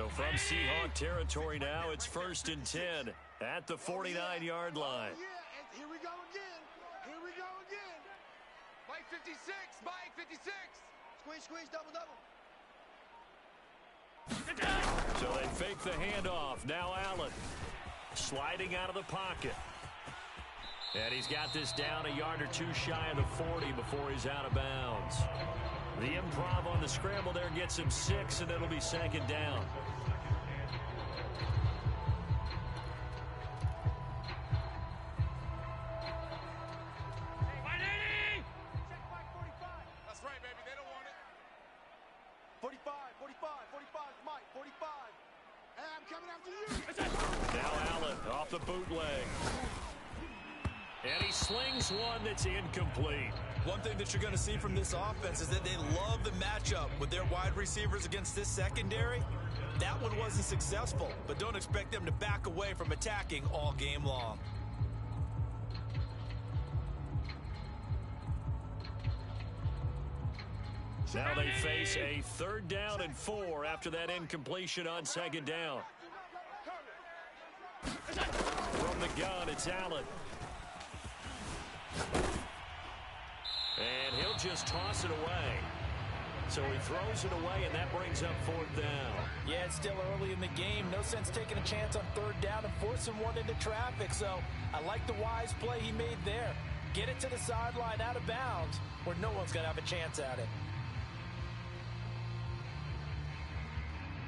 So from Seahawk territory now, it's 1st and 10 at the 49-yard line. Here we go again. Here we go again. Mike 56. Mike 56. Squeeze, double. So they fake the handoff. Now Allen sliding out of the pocket. And he's got this down a yard or two shy of the 40 before he's out of bounds. The improv on the scramble there gets him 6, and it'll be 2nd down. That's right, baby. They don't want it. 45, Mike, 45. Hey, I'm coming after you. Now Allen off the bootleg. And he slings one that's incomplete. One thing that you're going to see from this offense is that they love the matchup with their wide receivers against this secondary. That one wasn't successful, but don't expect them to back away from attacking all game long. Now they face a 3rd down and 4 after that incompletion on 2nd down. From the gun, it's Allen. And he'll just toss it away. So he throws it away, and that brings up 4th down. Yeah, it's still early in the game. No sense taking a chance on 3rd down and forcing one into traffic. So I like the wise play he made there. Get it to the sideline out of bounds where no one's going to have a chance at it.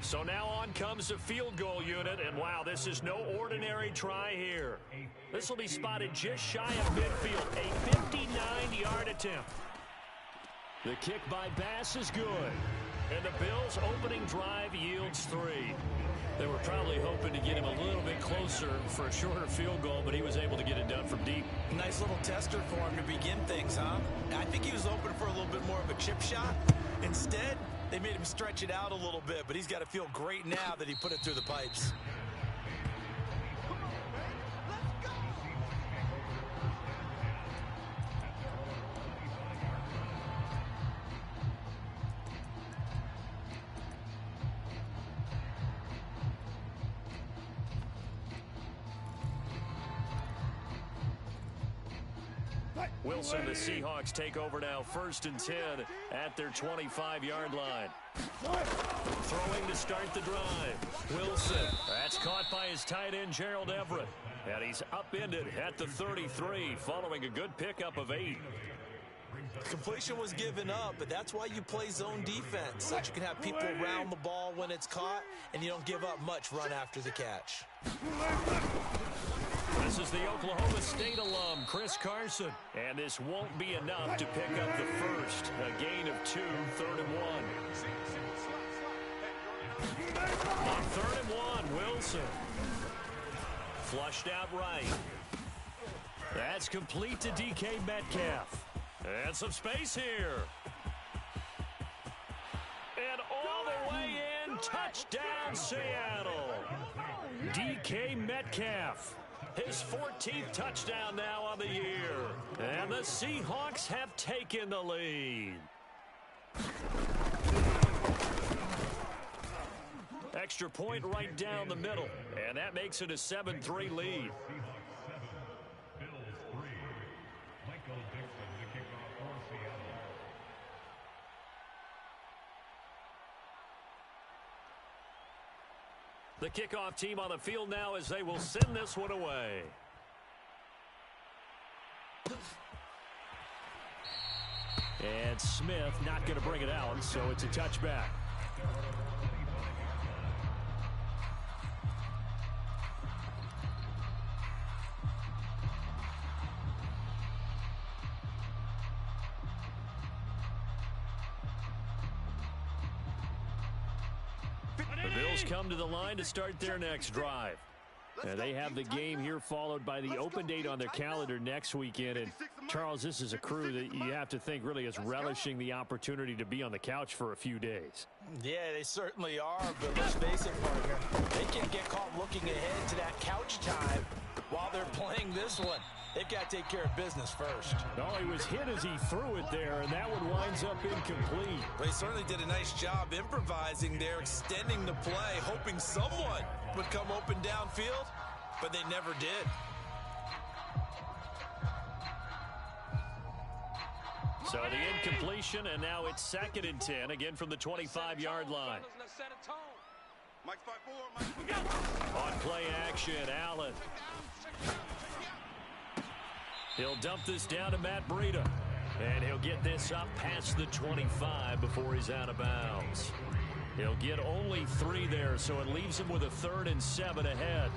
So now on comes the field goal unit, and wow, this is no ordinary try here. This will be spotted just shy of midfield, a 59-yard attempt. The kick by Bass is good, and the Bills' opening drive yields 3. They were probably hoping to get him a little bit closer for a shorter field goal, but he was able to get it done from deep. Nice little tester for him to begin things, huh? I think he was open for a little bit more of a chip shot. Instead, they made him stretch it out a little bit, but he's got to feel great now that he put it through the pipes. Wilson, the Seahawks take over now, 1st and 10 at their 25-yard line. Throwing to start the drive. Wilson, that's caught by his tight end, Gerald Everett. And he's upended at the 33 following a good pickup of 8. Completion was given up, but that's why you play zone defense, so that you can have people around the ball when it's caught, and you don't give up much run after the catch. This is the Oklahoma State alum, Chris Carson. And this won't be enough to pick up the first. A gain of 2, 3rd and 1. On 3rd and 1, Wilson. Flushed out right. That's complete to DK Metcalf. And some space here. And all the way in, touchdown Seattle. DK Metcalf. His 14th touchdown now on the year. And the Seahawks have taken the lead. Extra point right down the middle. And that makes it a 7-3 lead. The kickoff team on the field now as they will send this one away. And Smith not going to bring it out, so it's a touchback. The Bills come to the line to start their next drive. And they have the game here followed by the open date on their calendar next weekend. And, Charles, this is a crew that you have to think really is relishing the opportunity to be on the couch for a few days. Yeah, they certainly are, but let's face it, partner. They can get caught looking ahead to that couch time while they're playing this one. They've got to take care of business first. No, he was hit as he threw it there, and that one winds up incomplete. Well, he certainly did a nice job improvising there, extending the play, hoping someone would come open downfield, but they never did. So the incompletion, and now it's 2nd and 10, again from the 25-yard line. On play action, Allen. He'll dump this down to Matt Breida. And he'll get this up past the 25 before he's out of bounds. He'll get only 3 there, so it leaves him with a 3rd and 7 ahead.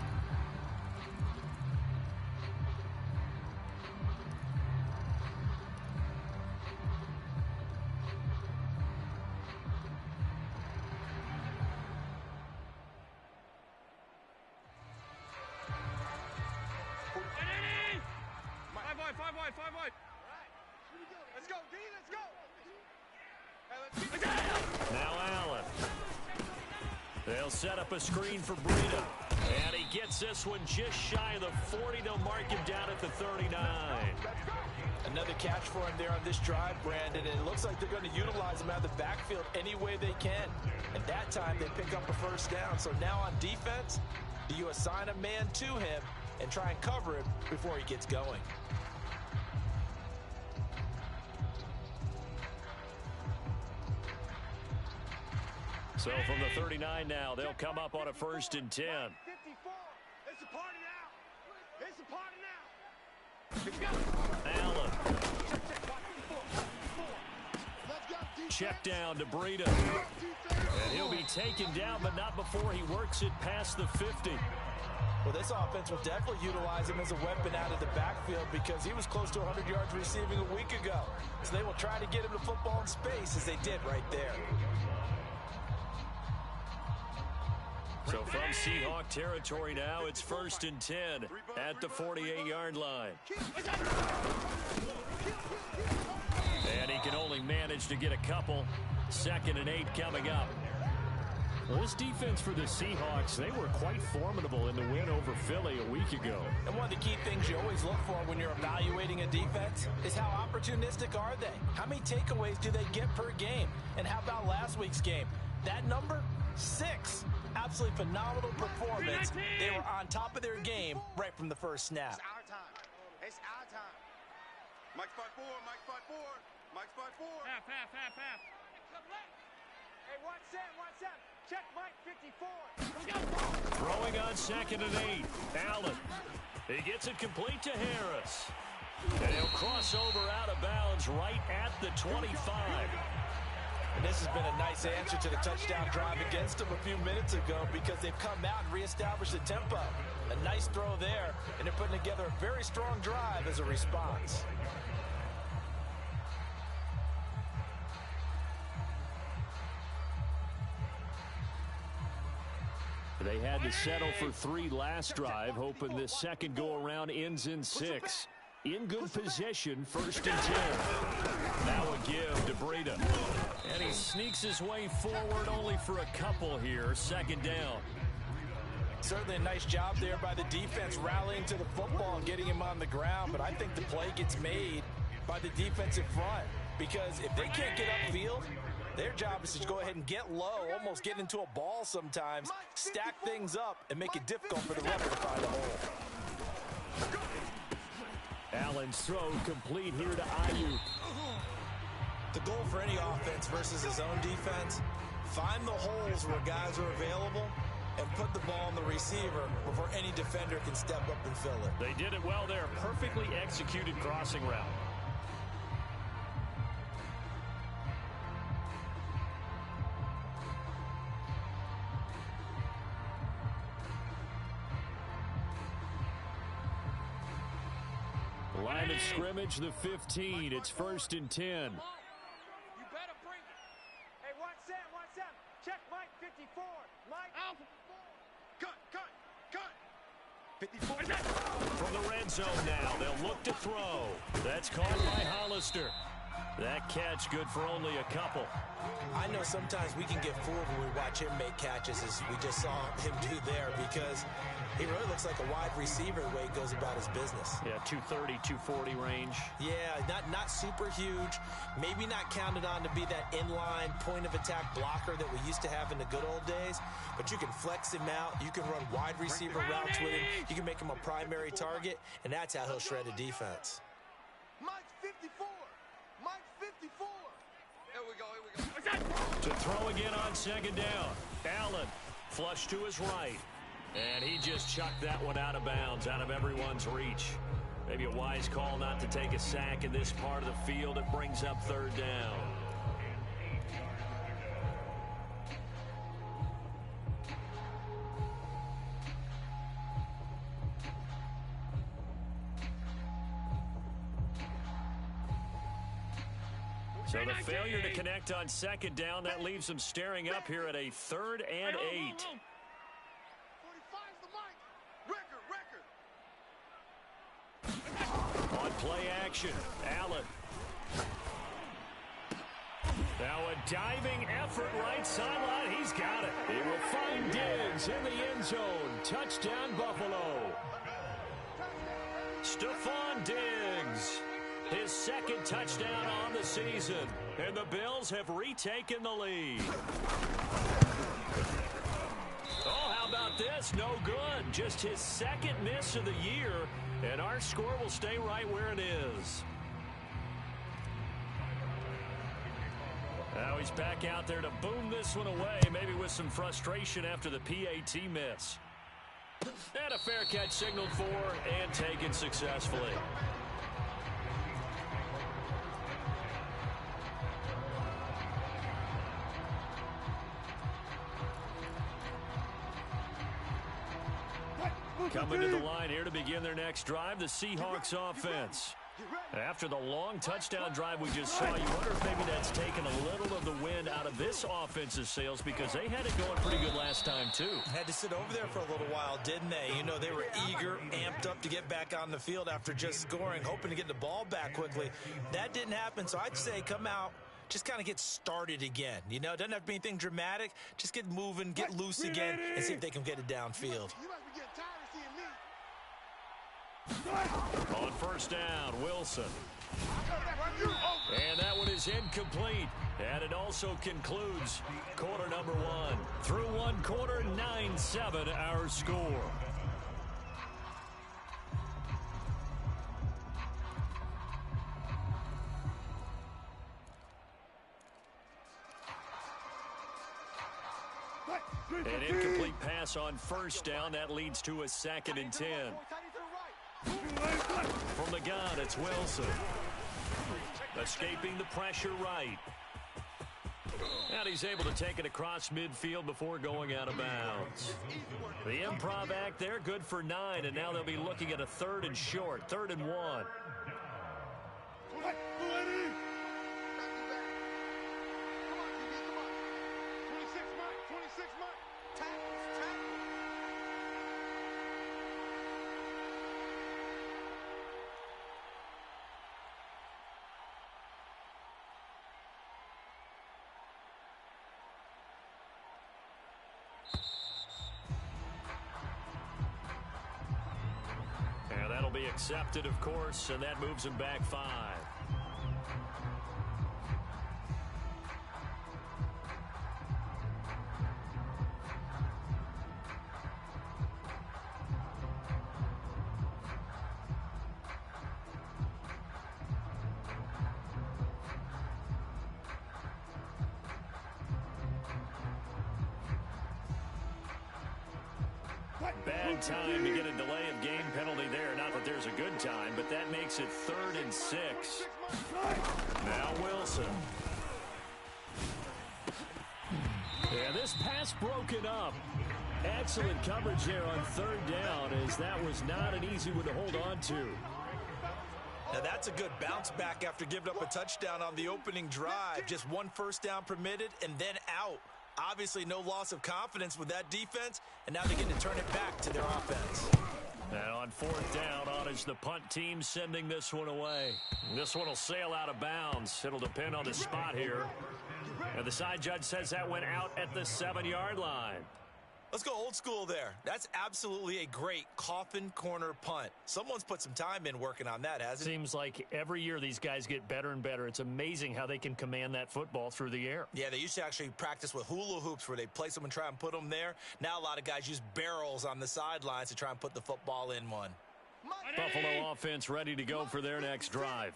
Now Allen. They'll set up a screen for Breida. And he gets this one just shy of the 40. They'll mark him down at the 39. Another catch for him there on this drive, Brandon. And it looks like they're going to utilize him out of the backfield any way they can. And that time they pick up a 1st down. So now on defense, do you assign a man to him and try and cover him before he gets going? So from the 39 now, they'll come up on a 1st and 10. 54. It's a party now. It's a party now. Allen. Check down to Breida. And he'll be taken down, but not before he works it past the 50. Well, this offense will definitely utilize him as a weapon out of the backfield because he was close to 100 yards receiving a week ago. So they will try to get him the football in space as they did right there. So from Seahawk territory now, it's 1st and 10 at the 48-yard line. And he can only manage to get a couple. 2nd and 8 coming up. Well, this defense for the Seahawks, they were quite formidable in the win over Philly a week ago. And one of the key things you always look for when you're evaluating a defense is how opportunistic are they? How many takeaways do they get per game? And how about last week's game? That number, 6. Absolutely phenomenal performance. They were on top of their game right from the first snap. It's our time. It's our time. Mike spot 4. Mike spot 4. Mike spot 4. Half. Hey, watch Sam. Check Mike 54. Throwing on 2nd and 8. Allen. He gets it complete to Harris. And he'll cross over out of bounds right at the 25. And this has been a nice answer to the touchdown drive against them a few minutes ago because they've come out and reestablished the tempo. A nice throw there, and they're putting together a very strong drive as a response. They had to settle for 3 last drive, hoping this second go-around ends in 6. In good position, 1st and 10. Now a give to Breida. And he sneaks his way forward only for a couple here. 2nd down. Certainly a nice job there by the defense rallying to the football and getting him on the ground. But I think the play gets made by the defensive front. Because if they can't get upfield, their job is to go ahead and get low, almost get into a ball sometimes, stack things up, and make it difficult for the runner to find a hole. Allen's throw complete here to Ayuk. The goal for any offense versus his own defense, find the holes where guys are available and put the ball on the receiver before any defender can step up and fill it. They did it well there. Perfectly executed crossing route. Line of scrimmage, the 15. It's 1st and 10. You better bring it. Hey, watch Sam. Check Mike 54. Mike. Alpha. Cut. 54. From the red zone now, they'll look to throw. That's caught by Hollister. That catch good for only a couple. I know sometimes we can get fooled when we watch him make catches, as we just saw him do there, because he really looks like a wide receiver the way he goes about his business. Yeah, 230, 240 range. Yeah, not super huge. Maybe not counted on to be that inline point-of-attack blocker that we used to have in the good old days, but you can flex him out. You can run wide receiver routes with him. You can make him a primary target, and that's how he'll shred a defense. Mike's 54. Mike's 54. Here we go. To throw again on second down. Allen, flush to his right. And he just chucked that one out of bounds, out of everyone's reach. Maybe a wise call not to take a sack in this part of the field. It brings up third down. So the failure to connect on second down, that leaves them staring up here at a 3rd and 8. 45's the Mike. Record. On play action, Allen. Now a diving effort right sideline. He's got it. He will find Diggs in the end zone. Touchdown, Buffalo. Stephon Diggs. His 2nd touchdown on the season. And the Bills have retaken the lead. Oh, how about this? No good. Just his 2nd miss of the year. And our score will stay right where it is. Now he's back out there to boom this one away, maybe with some frustration after the PAT miss. And a fair catch signaled for and taken successfully. Coming to the line here to begin their next drive, the Seahawks offense. After the long touchdown drive we just saw, you wonder if maybe that's taken a little of the wind out of this offense's sails, because they had it going pretty good last time, too. Had to sit over there for a little while, didn't they? You know, they were eager, amped up to get back on the field after just scoring, hoping to get the ball back quickly. That didn't happen, so I'd say come out, just kind of get started again. You know, it doesn't have to be anything dramatic. Just get moving, get loose again, and see if they can get it downfield. You must be getting tired of seeing me. On first down, Wilson. And that one is incomplete. And it also concludes quarter number 1. Through one quarter, 9-7 our score. An incomplete pass on first down. That leads to a 2nd and 10. From the gun, it's Wilson. Escaping the pressure right. And he's able to take it across midfield before going out of bounds. The improv act there, good for 9, and now they'll be looking at a 3rd and short, 3rd and 1. That'll be accepted, of course, and that moves him back 5. Bad time to get a delay of game penalty there. Not that there's a good time, but that makes it 3rd and 6. Now Wilson. And this pass broken up. Excellent coverage there on 3rd down, as that was not an easy one to hold on to. Now that's a good bounce back after giving up a touchdown on the opening drive. Just 1 first down permitted and then out. Obviously no loss of confidence with that defense, and now they get to turn it back to their offense. And on fourth down, on is the punt team sending this one away. This one will sail out of bounds. It'll depend on the spot here. And the side judge says that went out at the 7-yard line. Let's go old school there. That's absolutely a great coffin corner punt. Someone's put some time in working on that, hasn't it? Seems like every year these guys get better and better. It's amazing how they can command that football through the air. Yeah, they used to actually practice with hula hoops where they place them and try and put them there. Now a lot of guys use barrels on the sidelines to try and put the football in one. Buffalo offense ready to go for their next drive.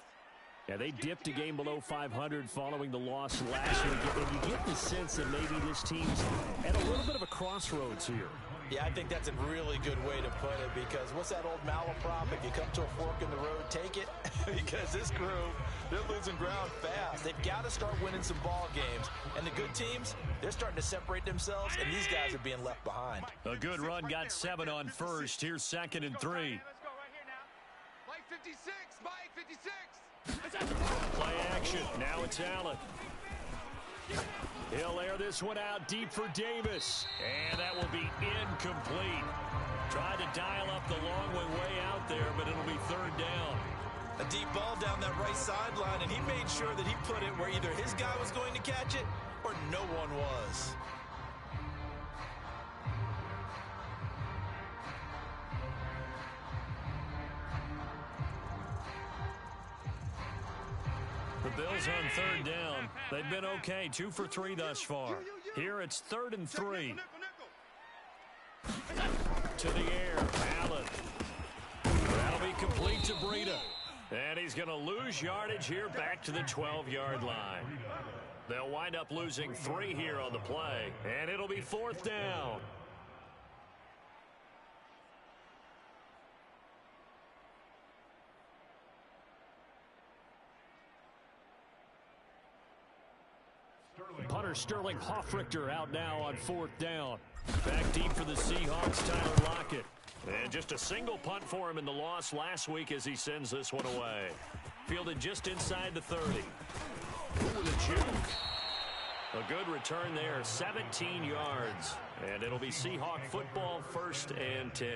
Yeah, they dipped a game below 500 following the loss last week. And you get the sense that maybe this team's at a little bit of a crossroads here. Yeah, I think that's a really good way to put it because what's that old malaprop? If you come to a fork in the road, take it. Because this group, they're losing ground fast. They've got to start winning some ball games. And the good teams, they're starting to separate themselves, and these guys are being left behind. A good run got 7 on first. Here's 2nd and 3. Let's go right here now. Mike 56, Mike 56. Play action. Now it's Allen. He'll air this one out deep for Davis. And that will be incomplete. Tried to dial up the long way out there, but it'll be 3rd down. A deep ball down that right sideline, and he made sure that he put it where either his guy was going to catch it or no one was. The Bills on 3rd down. They've been okay, 2 for 3 thus far. Here it's 3rd and 3. To the air, Allen. That'll be complete to Breida. And he's going to lose yardage here back to the 12-yard line. They'll wind up losing 3 here on the play, and it'll be 4th down. Punter Sterling Hoffrichter out now on 4th down. Back deep for the Seahawks, Tyler Lockett. And just a single punt for him in the loss last week as he sends this one away. Fielded just inside the 30. Ooh, the juke. A good return there, 17 yards. And it'll be Seahawk football, 1st and 10.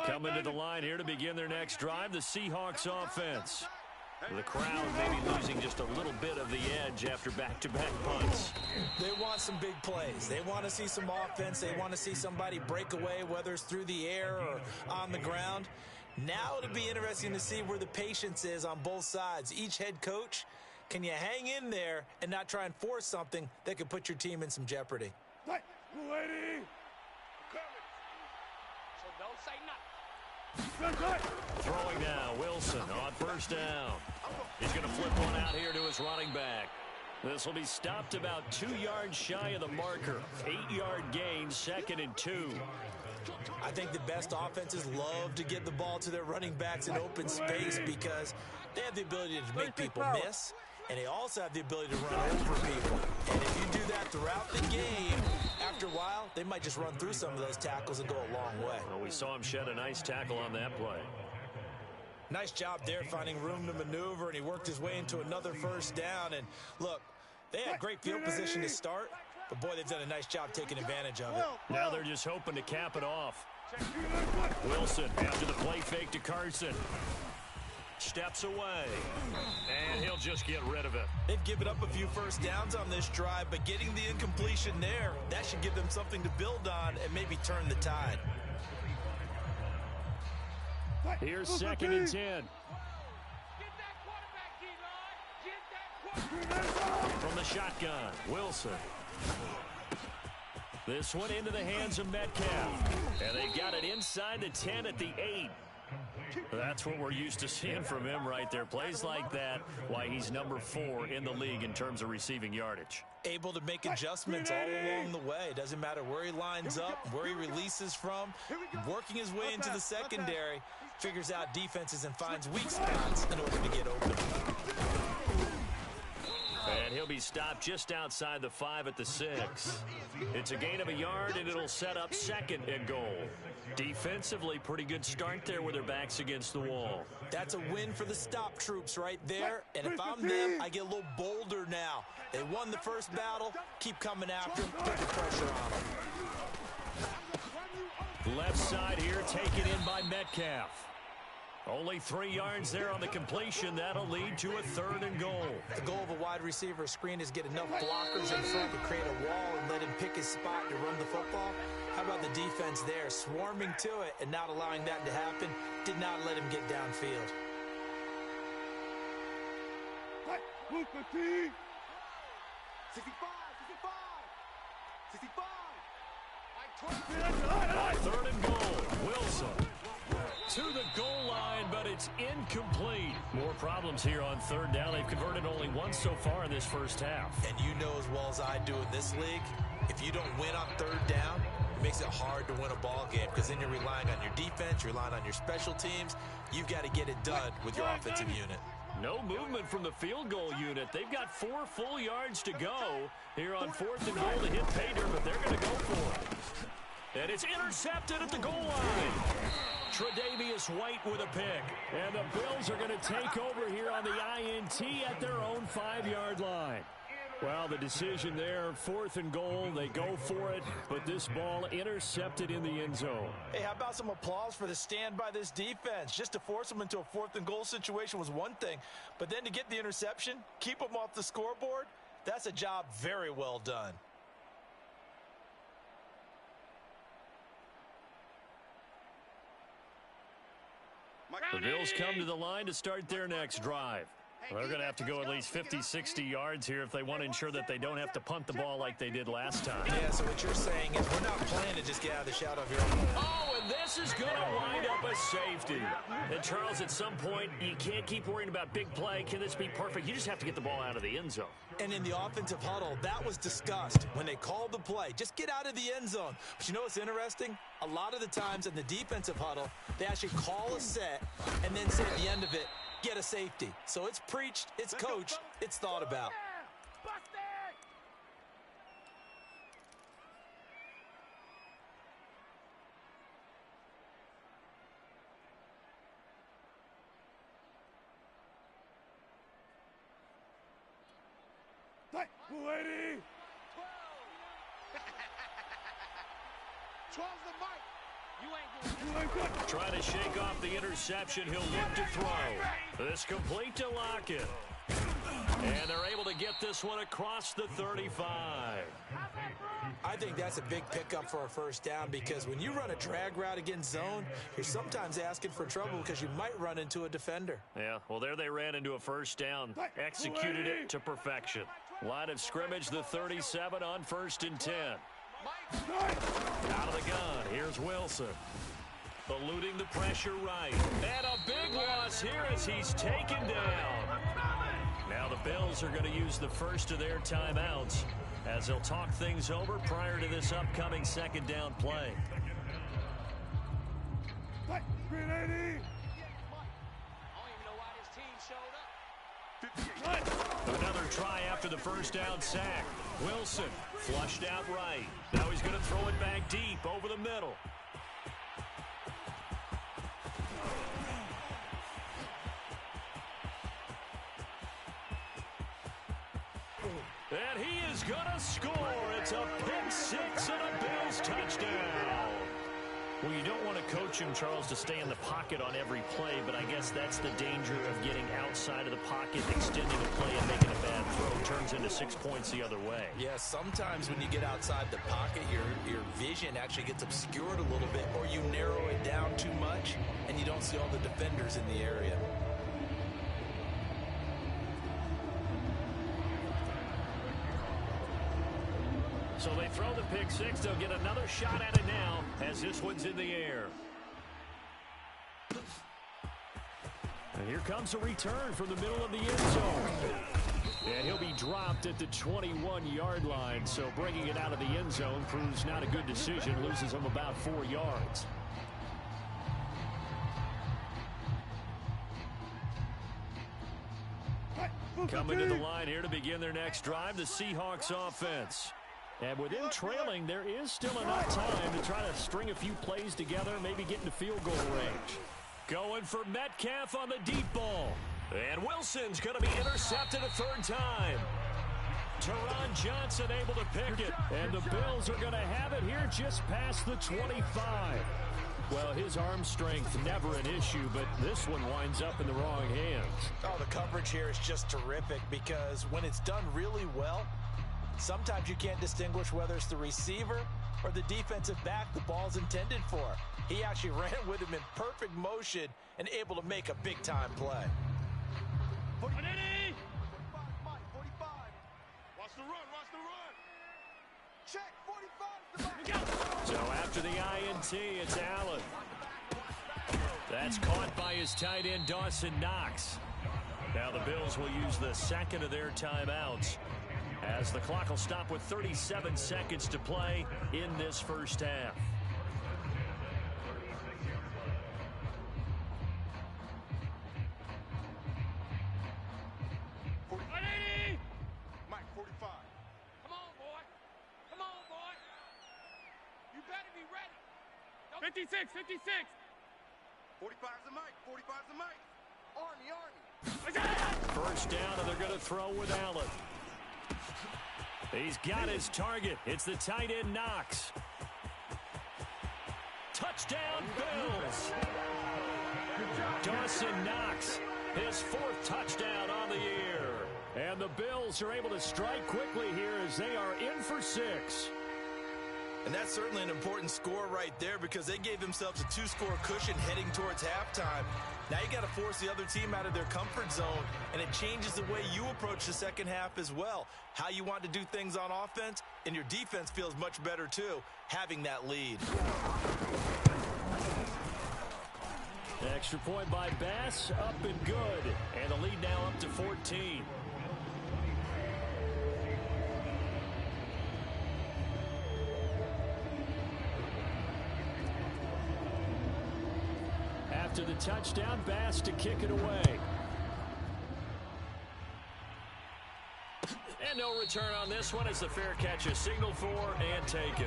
Coming to the line here to begin their next drive, the Seahawks offense. The crowd maybe losing just a little bit of the edge after back-to-back punts. They want some big plays. They want to see some offense. They want to see somebody break away, whether it's through the air or on the ground. Now it'll be interesting to see where the patience is on both sides. Each head coach, can you hang in there and not try and force something that could put your team in some jeopardy? Lady. So don't say nothing. Throwing now, Wilson on 1st down. He's going to flip one out here to his running back. This will be stopped about 2 yards shy of the marker. 8-yard gain, 2nd and 2. I think the best offenses love to get the ball to their running backs in open space because they have the ability to make people miss, and they also have the ability to run over people. And if you do that throughout the game, after a while, they might just run through some of those tackles and go a long way. Well, we saw him shed a nice tackle on that play. Nice job there finding room to maneuver, and he worked his way into another 1st down. And look, they had great field position to start, but boy, they've done a nice job taking advantage of it. Now they're just hoping to cap it off. Wilson after the play fake to Carson. Steps away, and he'll just get rid of it. They've given up a few 1st downs on this drive, but getting the incompletion there, that should give them something to build on and maybe turn the tide. Here's 2nd and 10. Get that quarterback, D-line. Get that quarterback. From the shotgun, Wilson. This one into the hands of Metcalf. And they got it inside the 10 at the 8. That's what we're used to seeing from him right there. Plays like that, why he's number 4 in the league in terms of receiving yardage. Able to make adjustments all along the way. Doesn't matter where he lines up, where he releases from. Working his way into the secondary, figures out defenses and finds weak spots in order to get open. And he'll he'll be stopped just outside the 5 at the 6. It's a gain of a yard, and it'll set up 2nd and goal. Defensively, pretty good start there with their backs against the wall. That's a win for the stop troops right there. And if I'm them, I get a little bolder now. They won the first battle. Keep coming after them. Put the pressure on them. Left side here, taken in by Metcalf. Only 3 yards there on the completion. That'll lead to a 3rd and goal. The goal of a wide receiver screen is get enough blockers in front to create a wall and let him pick his spot to run the football. How about the defense there, swarming to it and not allowing that to happen? Did not let him get downfield. 65, 65. 3rd and goal. Wilson to the goal line, but it's incomplete. More problems here on 3rd down. They've converted only once so far in this first half. And you know as well as I do in this league, if you don't win on 3rd down, it makes it hard to win a ball game because then you're relying on your defense, you're relying on your special teams. You've got to get it done with your offensive unit. No movement from the field goal unit. They've got 4 full yards to go here on 4th and goal to hit Pater, but they're going to go for it. And it's intercepted at the goal line. Tre'Davious White with a pick. And the Bills are going to take over here on the INT at their own 5-yard line. Well, the decision there, 4th and goal, they go for it, but this ball intercepted in the end zone. Hey, how about some applause for the stand by this defense? Just to force them into a 4th and goal situation was one thing, but then to get the interception, keep them off the scoreboard, that's a job very well done. The Bills come to the line to start their next drive. They're going to have to go at least 50, 60 yards here if they want to ensure that they don't have to punt the ball like they did last time. Yeah, so what you're saying is we're not playing to just get out of the shadow here. Oh, and this is going to wind up a safety. And, Charles, at some point, you can't keep worrying about big play. Can this be perfect? You just have to get the ball out of the end zone. And in the offensive huddle, that was discussed when they called the play. Just get out of the end zone. But you know what's interesting? A lot of the times in the defensive huddle, they actually call a set and then say at the end of it, get a safety. So it's preached, it's coached, it's thought about. Lady! 12's the mic. Trying to shake off the interception. He'll look to throw. This complete to Lockett. And they're able to get this one across the 35. I think that's a big pickup for a first down because when you run a drag route against zone, you're sometimes asking for trouble because you might run into a defender. Yeah, well, there they ran into a first down. Executed it to perfection. Line of scrimmage, the 37 on 1st and 10. Out of the gun, here's Wilson. Eluding the pressure right. And a big loss here as he's taken down. Now the Bills are going to use the first of their timeouts as they'll talk things over prior to this upcoming 2nd down play. Another try after the first down sack. Wilson flushed out right. Now he's going to throw it back deep over the middle. And he is going to score. It's a pick 6 and a Bills touchdown. Well, you don't want to coach him, Charles, to stay in the pocket on every play, but I guess that's the danger of getting outside of the pocket, extending a play, and making a bad throw. Turns into 6 points the other way. Yeah, sometimes when you get outside the pocket, your vision actually gets obscured a little bit, or you narrow it down too much, and you don't see all the defenders in the area. So they throw the pick 6. They'll get another shot at it now as this one's in the air. And here comes a return from the middle of the end zone. And he'll be dropped at the 21-yard line. So bringing it out of the end zone proves not a good decision. Loses him about 4 yards. Coming to the line here to begin their next drive, the Seahawks offense. And with them trailing, there is still enough time to try to string a few plays together, maybe get into field goal range. Going for Metcalf on the deep ball. And Wilson's going to be intercepted a third time. Teron Johnson able to pick it. And the Bills are going to have it here just past the 25. Well, his arm strength never an issue, but this one winds up in the wrong hands. Oh, the coverage here is just terrific because when it's done really well, sometimes you can't distinguish whether it's the receiver or the defensive back the ball's intended for. He actually ran with him in perfect motion and able to make a big-time play. 45, Mike, 45. Watch the run, watch the run. Check, 45 is the mark. So after the INT, it's Allen. That's caught by his tight end, Dawson Knox. Now the Bills will use the second of their timeouts as the clock will stop with 37 seconds to play in this first half. Mike, 45. Come on, boy. Come on, boy. You better be ready. 56, 56. 45's the Mike, 45's the Mike. Army. First down, and they're going to throw with Allen. He's got his target. It's the tight end, Knox. Touchdown, Bills. Dawson Knox, his fourth touchdown on the year. And the Bills are able to strike quickly here as they are in for 6. And that's certainly an important score right there because they gave themselves a 2-score cushion heading towards halftime. Now you got to force the other team out of their comfort zone, and it changes the way you approach the second half as well. How you want to do things on offense, and your defense feels much better too, having that lead. Extra point by Bass, up and good. And the lead now up to 14. After the touchdown, Bass to kick it away. And no return on this one as the fair catch is signaled for and taken.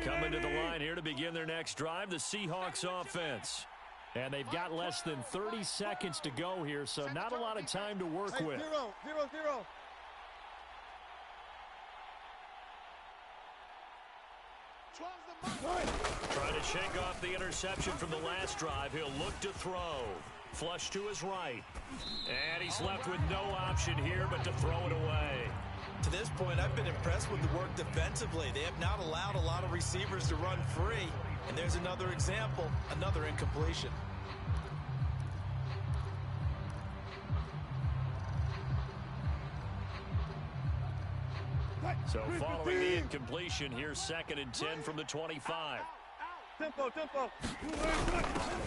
Coming to the line here to begin their next drive, the Seahawks offense. And they've got less than 30 seconds to go here, so not a lot of time to work with. 0-0-0. Trying to shake off the interception from the last drive. He'll look to throw. Flush to his right. And he's left with no option here but to throw it away. To this point, I've been impressed with the work defensively. They have not allowed a lot of receivers to run free. And there's another example, another incompletion. So following the incompletion, here's 2nd and 10 from the 25. Tempo.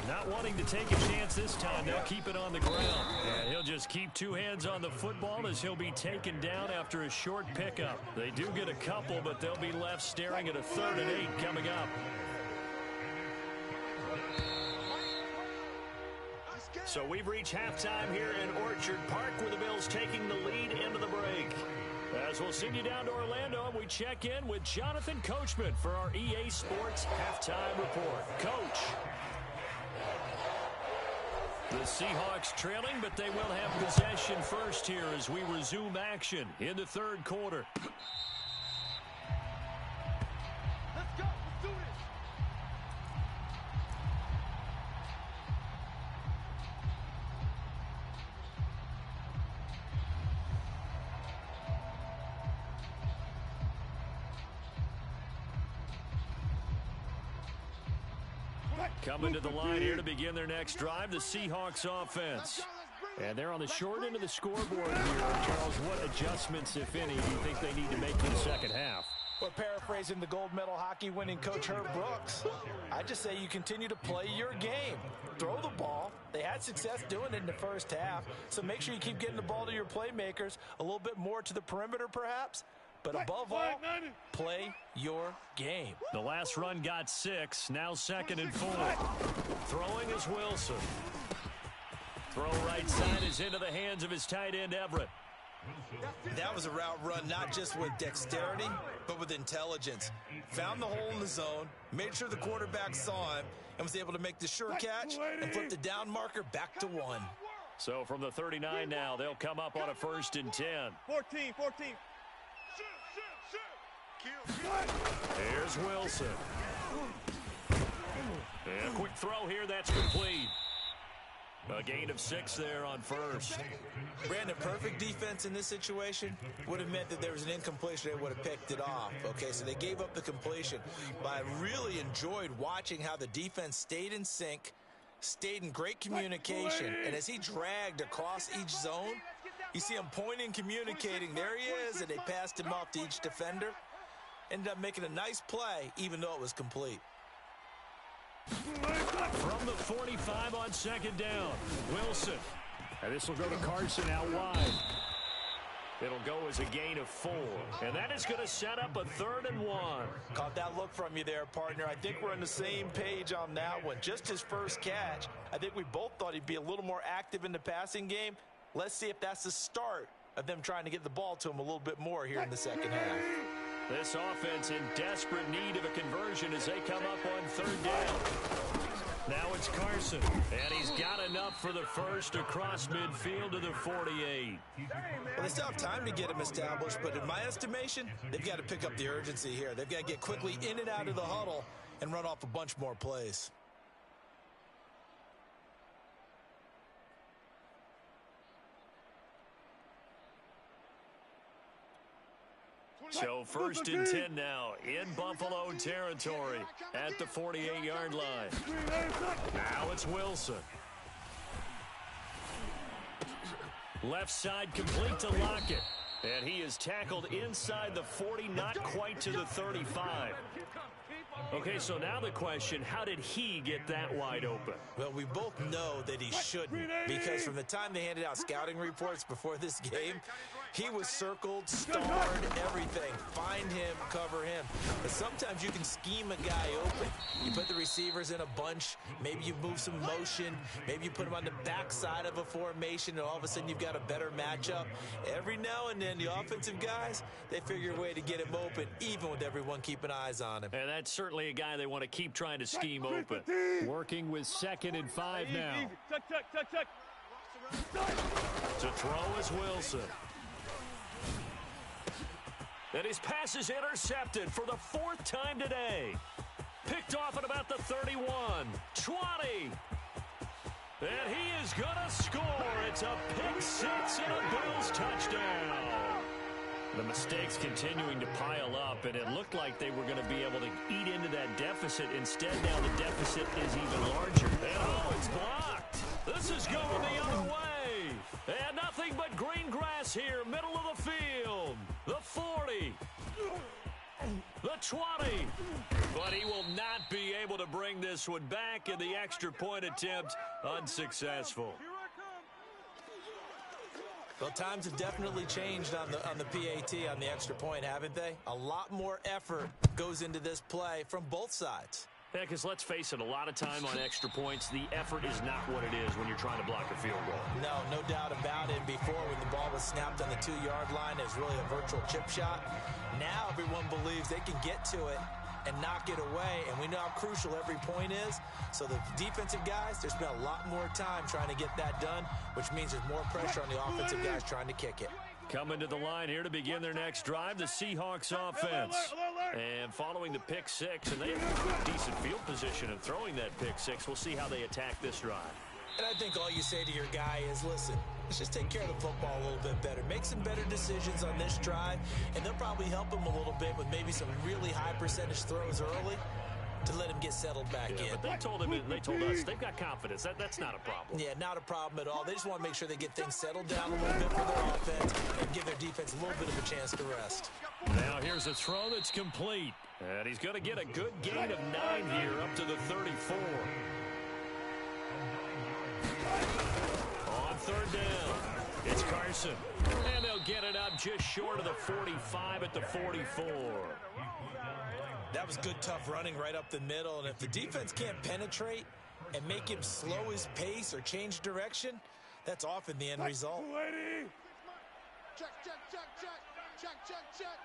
Not wanting to take a chance this time. They'll keep it on the ground. And he'll just keep 2 hands on the football as he'll be taken down after a short pickup. They do get a couple, but they'll be left staring at a 3rd and 8 coming up. So we've reached halftime here in Orchard Park with the Bills taking the lead into the break. As we'll send you down to Orlando, and we check in with Jonathan Coachman for our EA Sports Halftime Report. Coach. The Seahawks trailing, but they will have possession first here as we resume action in the 3rd quarter. Let's go. Let's do this. Coming to the line here to begin their next drive, the Seahawks offense. And they're on the short end of the scoreboard here. Charles, what adjustments, if any, do you think they need to make in the second half? Or paraphrasing the gold medal hockey winning coach Herb Brooks, I just say you continue to play your game. Throw the ball. They had success doing it in the first half, so make sure you keep getting the ball to your playmakers, a little bit more to the perimeter perhaps, but above all, play your game. The last run got 6, now 2nd and 4. Throwing is Wilson. Throw right side is into the hands of his tight end Everett. That was a route run not just with dexterity, but with intelligence. Found the hole in the zone, made sure the quarterback saw him, and was able to make the sure catch and flip the down marker back to 1. So from the 39 now, they'll come up on a 1st and 10. 14. Here's Wilson. And a quick throw here, that's complete. A gain of 6 there on 1st. Brandon, perfect defense in this situation would have meant that there was an incompletion. They would have picked it off. Okay, so they gave up the completion. But I really enjoyed watching how the defense stayed in sync, stayed in great communication. And as he dragged across each zone, you see him pointing, communicating. There he is, and they passed him off to each defender. Ended up making a nice play, even though it was complete. From the 45 on 2nd down, Wilson. And this will go to Carson out wide. It'll go as a gain of 4. And that is going to set up a 3rd and 1. Caught that look from you there, partner. I think we're on the same page on that one. Just his first catch. I think we both thought he'd be a little more active in the passing game. Let's see if that's the start of them trying to get the ball to him a little bit more here in the second half. This offense in desperate need of a conversion as they come up on 3rd down. Now it's Carson, and he's got enough for the first across midfield to the 48. Well, they still have time to get him established, but in my estimation, they've got to pick up the urgency here. They've got to get quickly in and out of the huddle and run off a bunch more plays. So 1st and 10 now in Buffalo territory at the 48-yard line. Now it's Wilson. Left side complete to Lockett. And he is tackled inside the 40, not quite to the 35. Okay, so now the question, how did he get that wide open? Well, we both know that he shouldn't, because from the time they handed out scouting reports before this game, he was circled, starred, everything. Find him, cover him. But sometimes you can scheme a guy open. You put the receivers in a bunch. Maybe you move some motion. Maybe you put them on the backside of a formation, and all of a sudden you've got a better matchup. Every now and then, the offensive guys, they figure a way to get him open, even with everyone keeping eyes on him. And that's certainly a guy they want to keep trying to scheme open. Working with 2nd and 5 now. Tuck. To throw is Wilson. And his pass is intercepted for the 4th time today. Picked off at about the 31. 20. And he is going to score. It's a pick 6 and a Bills touchdown. The mistakes continuing to pile up, and it looked like they were going to be able to eat into that deficit. Instead, now the deficit is even larger. And oh, it's blocked. This is going the other way. And nothing but green grass here, middle of the field. The 40. The 20. But he will not be able to bring this one back, and the extra point attempt unsuccessful. Well, times have definitely changed on the PAT, on the extra point, haven't they? A lot more effort goes into this play from both sides. Yeah, because let's face it, a lot of time on extra points, the effort is not what it is when you're trying to block a field goal. No doubt about it. Before, when the ball was snapped on the 2-yard line, it was really a virtual chip shot. Now everyone believes they can get to it and knock it away, and we know how crucial every point is. So the defensive guys, there's been a lot more time trying to get that done, which means there's more pressure on the offensive guys trying to kick it. Coming to the line here to begin their next drive, the Seahawks offense. And following the pick 6, and they have decent field position in throwing that pick 6. We'll see how they attack this drive. And I think all you say to your guy is, listen, let's just take care of the football a little bit better. Make some better decisions on this drive, and they'll probably help him a little bit with maybe some really high percentage throws early. to let him get settled back in. But they told us they've got confidence. That's not a problem. Yeah, not a problem at all. They just want to make sure they get things settled down a little bit for their offense and give their defense a little bit of a chance to rest. Now here's a throw that's complete. And he's going to get a good gain of 9 here up to the 34. On third down, it's Carson. And they'll get it up just short of the 45 at the 44. That was good, tough running right up the middle. And if the defense can't penetrate and make him slow his pace or change direction, that's often the end result. Check, check, check, check. Check, check, check.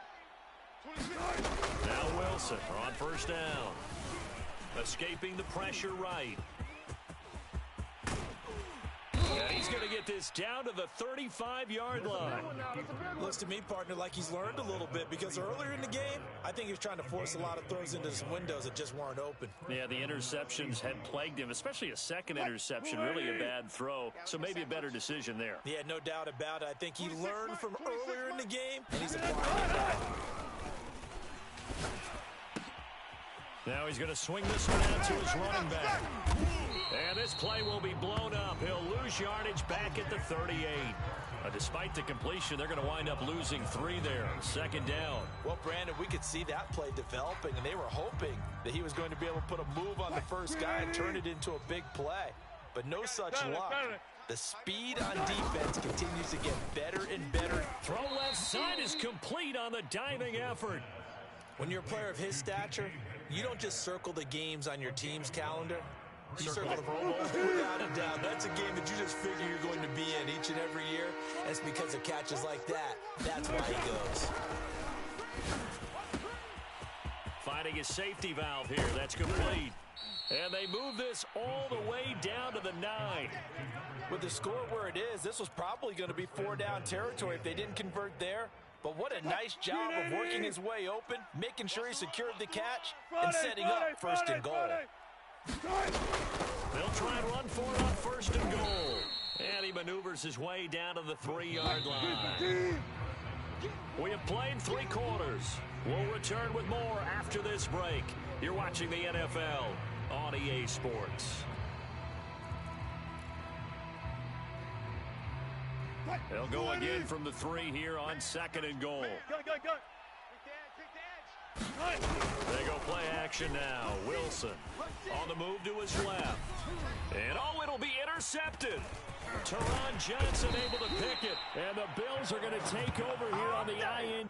Now Wilson on first down. Escaping the pressure right. And he's going to get this down to the 35-yard line. Looks to me, partner, like he's learned a little bit because earlier in the game, I think he was trying to force a lot of throws into some windows that just weren't open. Yeah, the interceptions had plagued him, especially a second interception, really a bad throw. So maybe a better decision there. Yeah, no doubt about it. I think he learned from earlier in the game, and he's applying it now. Now he's going to swing this one out to his running back. And this play will be blown up. He'll lose yardage back at the 38. Despite the completion, they're going to wind up losing 3 there. Second down. Well, Brandon, we could see that play developing, and they were hoping that he was going to be able to put a move on the first guy and turn it into a big play. But no such luck. The speed on defense continues to get better and better. Throw left side is complete on the diving effort. When you're a player of his stature, you don't just circle the games on your team's calendar. You circle the Pro Bowl without a doubt. That's a game that you just figure you're going to be in each and every year. And it's because of catches like that. That's why he goes. Finding his safety valve here. That's complete. And they move this all the way down to the 9. With the score where it is, this was probably going to be 4-down territory if they didn't convert there. But what a nice job of working his way open, making sure he secured the catch, and setting up first and goal. They'll try and run for it on first and goal. And he maneuvers his way down to the 3-yard line. We have played 3 quarters. We'll return with more after this break. You're watching the NFL on EA Sports. They'll go again from the 3 here on second and goal. Go. They go play action now. Wilson on the move to his left. And it'll be intercepted. Teron Johnson able to pick it. And the Bills are going to take over here on the IN.